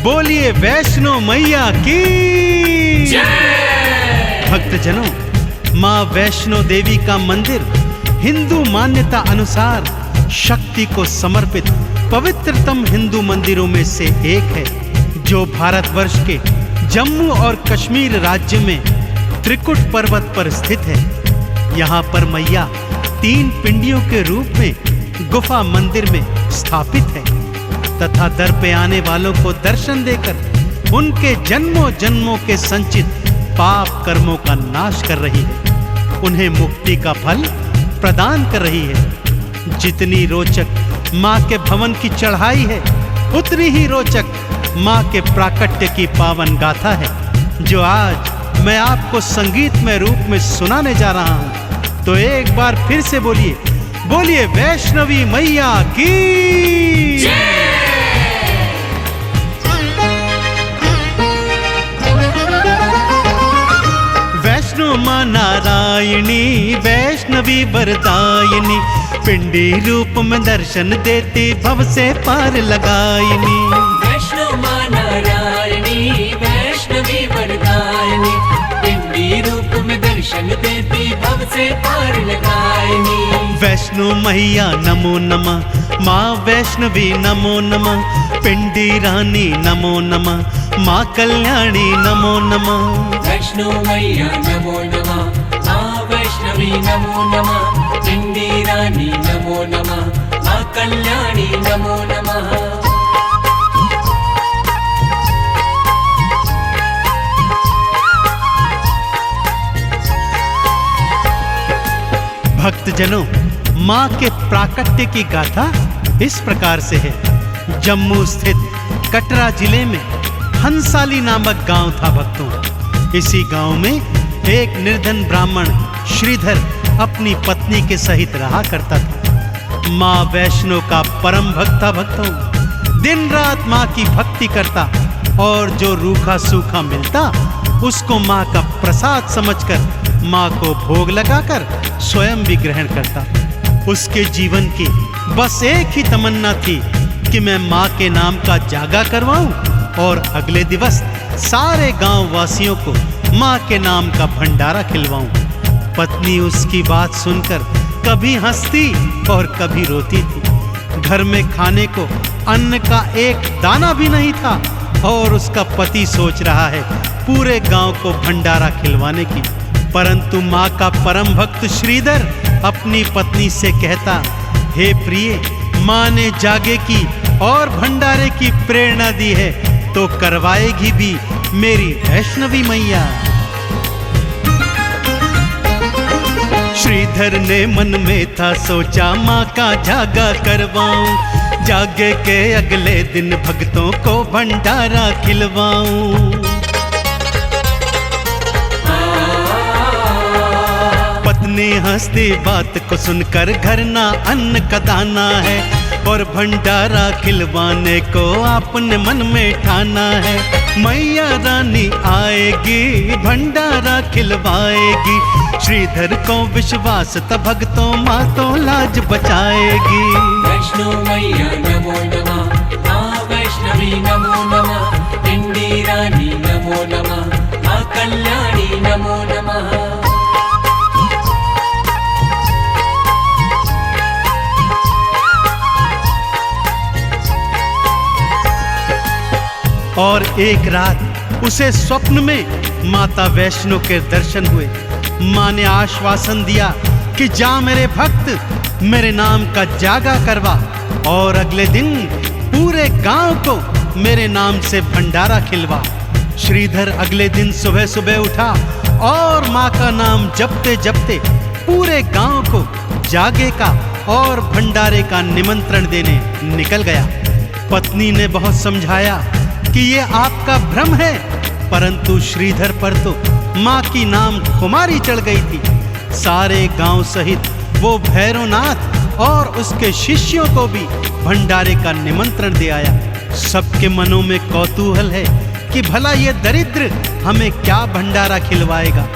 बोलिए वैष्णो मैया की जय। भक्तजनों, माँ वैष्णो देवी का मंदिर हिंदू मान्यता अनुसार शक्ति को समर्पित पवित्रतम हिंदू मंदिरों में से एक है, जो भारतवर्ष के जम्मू और कश्मीर राज्य में त्रिकुट पर्वत पर स्थित है। यहाँ पर मैया 3 पिंडियों के रूप में गुफा मंदिर में स्थापित है तथा दर पे आने वालों को दर्शन देकर उनके जन्मों जन्मों के संचित पाप कर्मों का नाश कर रही है, उन्हें मुक्ति का फल प्रदान कर रही है। जितनी रोचक माँ के भवन की चढ़ाई है, उतनी ही रोचक माँ के प्राकट्य की पावन गाथा है, जो आज मैं आपको संगीतमय रूप में सुनाने जा रहा हूँ। तो एक बार फिर से बोलिए, बोलिए वैष्णवी मैया की जय। वैष्णो माँ नारायणी वैष्णवी वरदायिनी, पिंडी रूप में दर्शन देती भव से पार लगायिनी। वैष्णो माँ नारायणी वैष्णवी वरदायिनी, पिंडी रूप में दर्शन देती भव से पार लगायिनी। वैष्णो मैया नमो नमः, माँ वैष्णवी नमो नमः, पिंडी रानी नमो नमः, माँ कल्याणी नमो नमः। वैष्णो मैया नमो नमः, माँ वैष्णवी नमो नमः, पिंडी रानी नमो नमः, माँ कल्याणी नमो नमः। भक्तजनों, माँ के प्राकट्य की गाथा इस प्रकार से है। जम्मू स्थित कटरा जिले में हंसाली नामक गांव था भक्तों। इसी गांव में एक निर्धन ब्राह्मण श्रीधर अपनी पत्नी के सहित रहा करता था। माँ वैष्णो का परम भक्त था भक्तों। दिन रात माँ की भक्ति करता और जो रूखा सूखा मिलता उसको माँ का प्रसाद समझकर माँ को भोग लगाकर स्वयं भी ग्रहण करता। उसके जीवन की बस एक ही तमन्ना थी कि मैं माँ के नाम का जागा करवाऊं और अगले दिवस सारे गांव वासियों को माँ के नाम का भंडारा खिलवाऊं। पत्नी उसकी बात सुनकर कभी हंसती और कभी रोती थी। घर में खाने को अन्न का एक दाना भी नहीं था और उसका पति सोच रहा है पूरे गांव को भंडारा खिलवाने की। परंतु माँ का परम भक्त श्रीधर अपनी पत्नी से कहता, हे प्रिय, माँ ने जागे की और भंडारे की प्रेरणा दी है तो करवाएगी भी मेरी वैष्णवी मैया। श्रीधर ने मन में था सोचा माँ का जागा करवाऊं, जागे के अगले दिन भक्तों को भंडारा खिलवाऊं। पत्नी हंसती बात को सुनकर घर ना अन्न का दाना है और भंडारा खिलवाने को आपने मन में ठाना है। मैया रानी आएगी भंडारा खिलवाएगी, श्रीधर को विश्वास था भक्तों माँ तो लाज बचाएगी। वैष्णो मैया नमो नमः, माँ वैष्णवी नमो नमः, पिंडी रानी नमो नमः, माँ कल्याणी नमो नमः। और एक रात उसे स्वप्न में माता वैष्णो के दर्शन हुए। माँ ने आश्वासन दिया कि जा मेरे भक्त, मेरे नाम का जागा करवा और अगले दिन पूरे गांव को मेरे नाम से भंडारा खिलवा। श्रीधर अगले दिन सुबह सुबह उठा और माँ का नाम जपते जपते पूरे गांव को जागे का और भंडारे का निमंत्रण देने निकल गया। पत्नी ने बहुत समझाया कि ये आपका भ्रम है, परंतु श्रीधर पर तो माँ की नाम खुमारी चढ़ गई थी। सारे गांव सहित वो भैरवनाथ और उसके शिष्यों को भी भंडारे का निमंत्रण दे आया। सबके मनों में कौतूहल है कि भला ये दरिद्र हमें क्या भंडारा खिलवाएगा।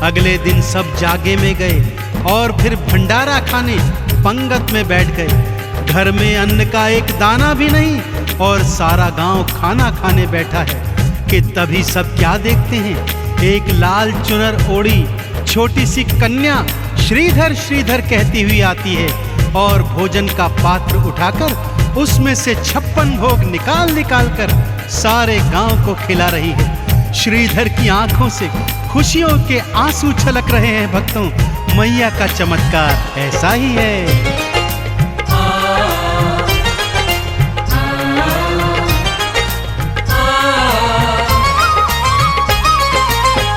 अगले दिन सब जागे में गए और फिर भंडारा खाने पंगत में बैठ गए। घर में अन्न का एक दाना भी नहीं और सारा गांव खाना खाने बैठा है कि तभी सब क्या देखते हैं, एक लाल चुनर ओढ़ी छोटी सी कन्या श्रीधर श्रीधर कहती हुई आती है और भोजन का पात्र उठाकर उसमें से 56 भोग निकाल निकाल कर सारे गांव को खिला रही है। श्रीधर की आंखों से खुशियों के आंसू छलक रहे हैं। भक्तों, मैया का चमत्कार ऐसा ही है।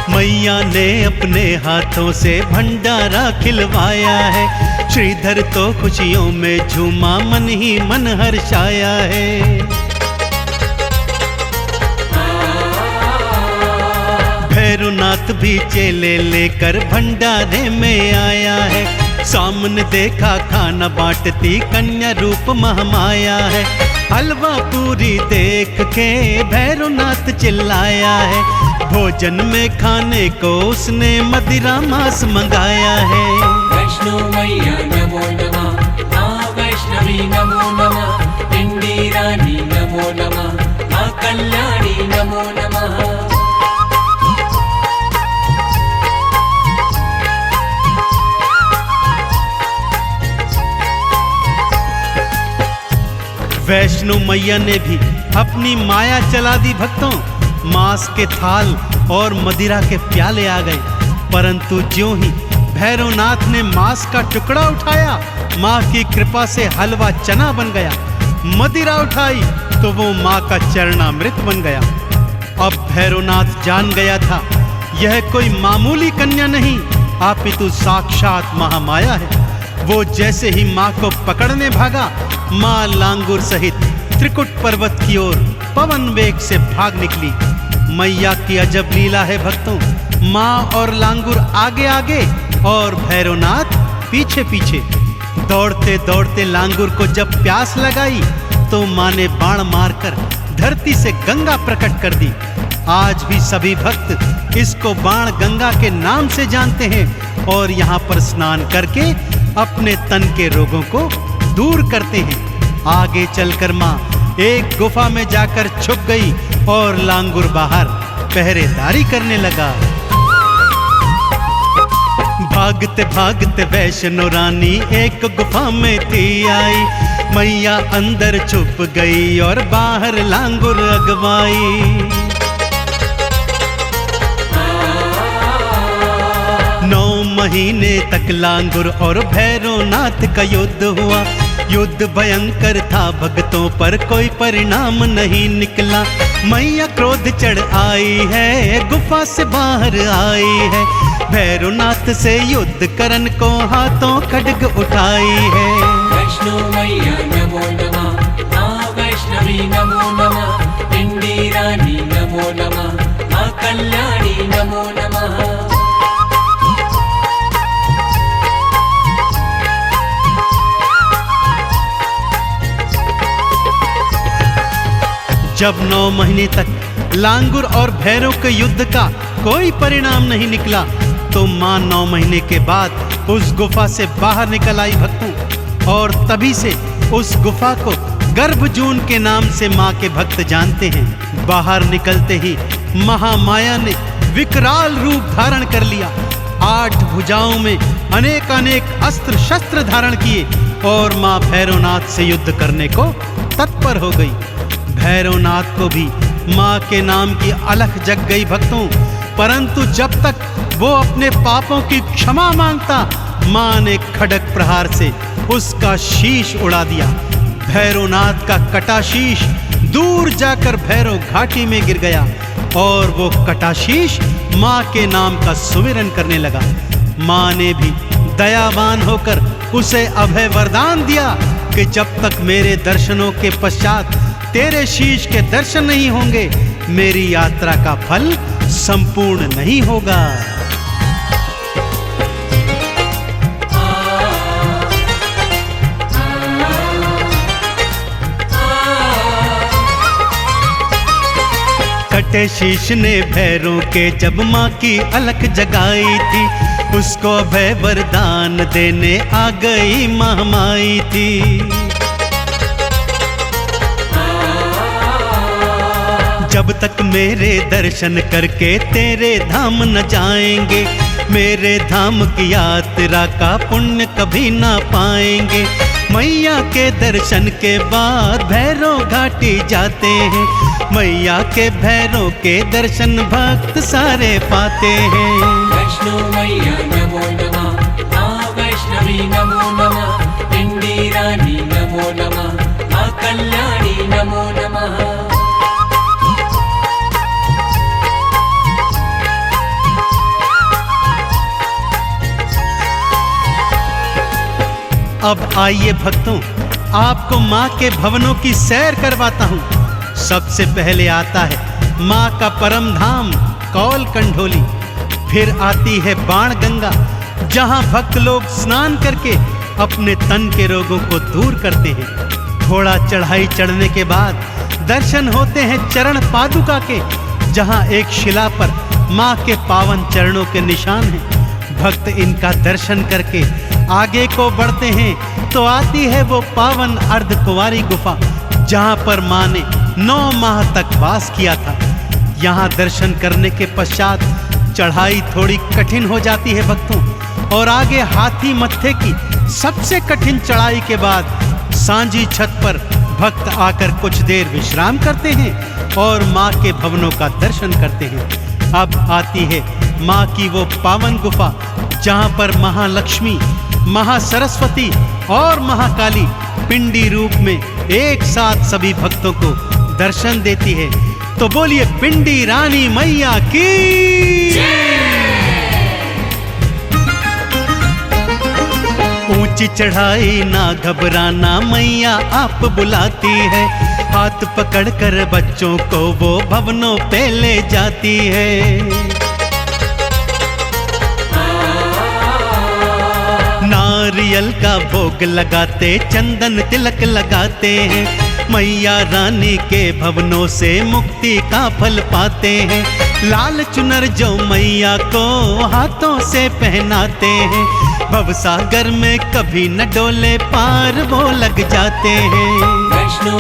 मैया ने अपने हाथों से भंडारा खिलवाया है। श्रीधर तो खुशियों में झूमा, मन ही मन हर्षाया है। भैरवनाथ भी चेले लेकर भंडारे में आया है। सामने देखा खाना बांटती कन्या रूप महामाया है। हलवा पूरी देख के भैरवनाथ चिल्लाया है। भोजन में खाने को उसने मदिरा मांस मंगाया है। वैष्णो मैया नमो नमः, माँ वैष्णवी नमो नमः, पिंडी रानी नमो नमः, माँ कल्याणी नमो नमः। वैष्णो मैया ने भी अपनी माया चला दी। भक्तों, मांस के थाल और मदिरा के प्याले आ गए, परंतु ज्यों ही भैरवनाथ ने मांस का टुकड़ा उठाया, माँ की कृपा से हलवा चना बन गया। मदिरा उठाई तो वो माँ का चरणामृत बन गया। अब भैरवनाथ जान गया था यह कोई मामूली कन्या नहीं, अपितु साक्षात महामाया है। वो जैसे ही माँ को पकड़ने भागा, माँ लांगुर सहित त्रिकुट पर्वत की ओर पवन वेग से भाग निकली। मैया की अजब लीला है भक्तों। माँ और लांगुर आगे आगे और भैरवनाथ पीछे पीछे। दौड़ते दौड़ते लांगुर को जब प्यास लगाई तो माँ ने बाण मारकर धरती से गंगा प्रकट कर दी। आज भी सभी भक्त इसको बाण गंगा के नाम से जानते हैं और यहाँ पर स्नान करके अपने तन के रोगों को दूर करते हैं। आगे चलकर माँ एक गुफा में जाकर छुप गई और लांगुर बाहर पहरेदारी करने लगा। भागते भागते वैष्णो रानी एक गुफा में थी आई। मैया अंदर छुप गई और बाहर लांगुर अगवाई। 9 महीने तक लांगुर और भैरवनाथ का युद्ध हुआ। युद्ध भयंकर था, भक्तों पर कोई परिणाम नहीं निकला। मैया क्रोध चढ़ आई है, गुफा से बाहर आई है। भैरवनाथ से युद्ध करन को हाथों खड्ग उठाई है। वैष्णो मैया नमो नमः, माँ वैष्णवी नमो नमः, पिंडी रानी नमो नमः, माँ कल्याणी नमो नमः। जब 9 महीने तक लांगुर और भैरव के युद्ध का कोई परिणाम नहीं निकला तो माँ 9 महीने के बाद उस गुफा से बाहर निकल आई भक्तों। और तभी से उस गुफा को गर्भजून के नाम से माँ के भक्त जानते हैं। बाहर निकलते ही महामाया ने विकराल रूप धारण कर लिया। 8 भुजाओं में अनेक अनेक अस्त्र शस्त्र धारण किए और माँ भैरवनाथ से युद्ध करने को तत्पर हो गई। भैरवनाथ को भी माँ के नाम की अलख जग गई भक्तों, परंतु जब तक वो अपने पापों की क्षमा मांगता, माँ ने खड्ग प्रहार से उसका शीश उड़ा दिया। भैरवनाथ का कटा शीश दूर जाकर भैरव घाटी में गिर गया और वो कटा शीश माँ के नाम का सुमिरन करने लगा। माँ ने भी दयावान होकर उसे अभय वरदान दिया कि जब तक मेरे दर्शनों के पश्चात तेरे शीश के दर्शन नहीं होंगे, मेरी यात्रा का फल संपूर्ण नहीं होगा। फटे शीश ने भैरों के जब माँ की अलख जगाई थी, उसको अभय वरदान देने आ गई महामाई थी। जब तक मेरे दर्शन करके तेरे धाम न जाएंगे, मेरे धाम की यात्रा का पुण्य कभी ना पाएंगे। मैया के दर्शन के बाद भैरव घाटी जाते हैं, मैया के भैरव के दर्शन भक्त सारे पाते हैं। वैष्णो मैया नमो नमः, माँ वैष्णवी नमो नमः, पिंडी रानी नमो नमः, माँ कल्याणी नमो नमः। अब आइए भक्तों, आपको माँ के भवनों की सैर करवाता हूँ। सबसे पहले आता है माँ का परम धाम कौल कंढोली, फिर आती है बाण गंगा, जहाँ भक्त लोग स्नान करके अपने तन के रोगों को दूर करते हैं। थोड़ा चढ़ाई चढ़ने के बाद दर्शन होते हैं चरण पादुका के, जहाँ एक शिला पर माँ के पावन चरणों के निशान हैं। भक्त इनका दर्शन करके आगे को बढ़ते हैं तो आती है वो पावन अर्धकुंवारी गुफा, जहाँ पर माँ ने 9 माह तक वास किया था। यहाँ दर्शन करने के पश्चात चढ़ाई थोड़ी कठिन हो जाती है भक्तों, और आगे हाथी मत्थे की सबसे कठिन चढ़ाई के बाद सांझी छत पर भक्त आकर कुछ देर विश्राम करते हैं और माँ के भवनों का दर्शन करते हैं। अब आती है माँ की वो पावन गुफा, जहाँ पर महालक्ष्मी, महासरस्वती और महाकाली पिंडी रूप में एक साथ सभी भक्तों को दर्शन देती है। तो बोलिए पिंडी रानी मैया की। ऊंची चढ़ाई ना घबराना, मैया आप बुलाती है, हाथ पकड़कर बच्चों को वो भवनों पे ले जाती है। नारियल का भोग लगाते, चंदन तिलक लगाते हैं, मैया रानी के भवनों से मुक्ति का फल पाते हैं। लाल चुनर जो मैया को हाथों से पहनाते हैं, भवसागर में कभी न डोले पार वो लग जाते हैं। वैष्णो